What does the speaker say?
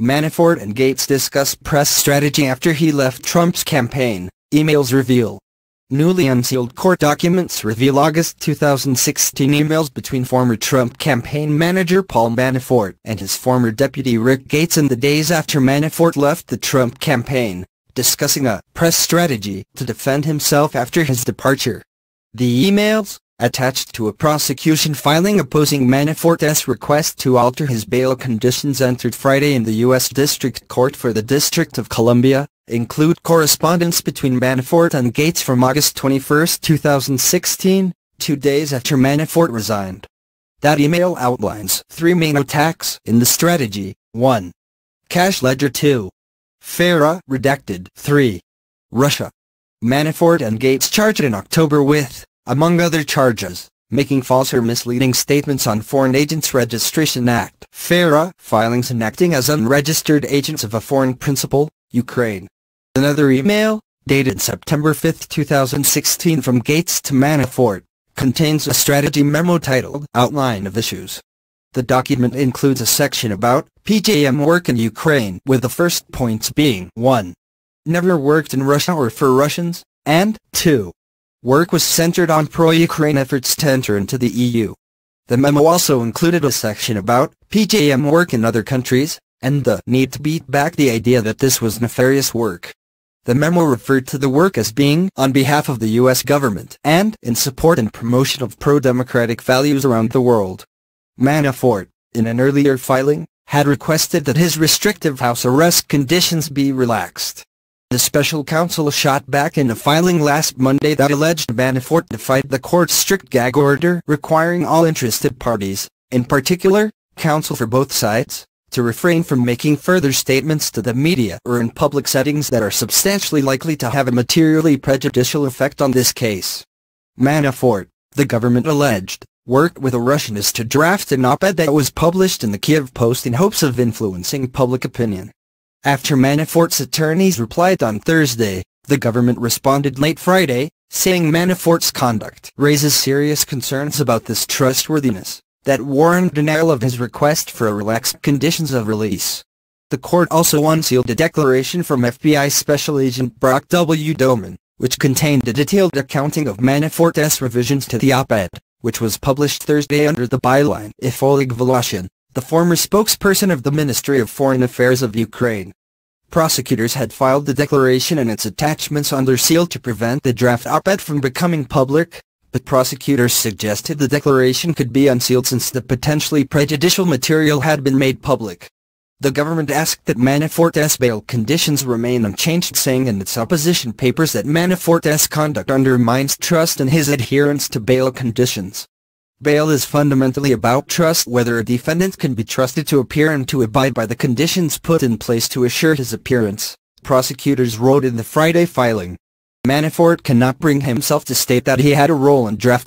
Manafort and Gates discuss press strategy after he left Trump's campaign, emails reveal. Newly unsealed court documents reveal August 2016 emails between former Trump campaign manager Paul Manafort and his former deputy Rick Gates in the days after Manafort left the Trump campaign, discussing a press strategy to defend himself after his departure. The emails, attached to a prosecution filing opposing Manafort's request to alter his bail conditions entered Friday in the U.S. District Court for the District of Columbia, include correspondence between Manafort and Gates from August 21, 2016, 2 days after Manafort resigned. That email outlines 3 main attacks in the strategy. 1. Cash ledger. 2. FARA redacted. 3. Russia. Manafort and Gates charged in October with, among other charges, making false or misleading statements on Foreign Agents Registration Act (FARA) filings and acting as unregistered agents of a foreign principal, Ukraine. Another email, dated September 5, 2016 from Gates to Manafort, contains a strategy memo titled Outline of Issues. The document includes a section about PJM work in Ukraine, with the first points being 1. Never worked in Russia or for Russians, and 2. Work was centered on pro-Ukraine efforts to enter into the EU. The memo also included a section about PJM work in other countries, and the need to beat back the idea that this was nefarious work. The memo referred to the work as being on behalf of the U.S. government and in support and promotion of pro-democratic values around the world. Manafort, in an earlier filing, had requested that his restrictive house arrest conditions be relaxed. The special counsel shot back in a filing last Monday that alleged Manafort defied the court's strict gag order requiring all interested parties, in particular, counsel for both sides, to refrain from making further statements to the media or in public settings that are substantially likely to have a materially prejudicial effect on this case. Manafort, the government alleged, worked with a Russianist to draft an op-ed that was published in the Kiev Post in hopes of influencing public opinion. After Manafort's attorneys replied on Thursday, the government responded late Friday, saying Manafort's conduct raises serious concerns about his trustworthiness, that warrant denial of his request for relaxed conditions of release. The court also unsealed a declaration from FBI Special Agent Brock W. Doman, which contained a detailed accounting of Manafort's revisions to the op-ed, which was published Thursday under the byline "If Oleg Voloshin, the former spokesperson of the Ministry of Foreign Affairs of Ukraine." Prosecutors had filed the declaration and its attachments under seal to prevent the draft op-ed from becoming public, but prosecutors suggested the declaration could be unsealed since the potentially prejudicial material had been made public. The government asked that Manafort's bail conditions remain unchanged, saying in its opposition papers that Manafort's conduct undermines trust in his adherence to bail conditions. Bail is fundamentally about trust, whether a defendant can be trusted to appear and to abide by the conditions put in place to assure his appearance, prosecutors wrote in the Friday filing. Manafort cannot bring himself to state that he had a role in drafting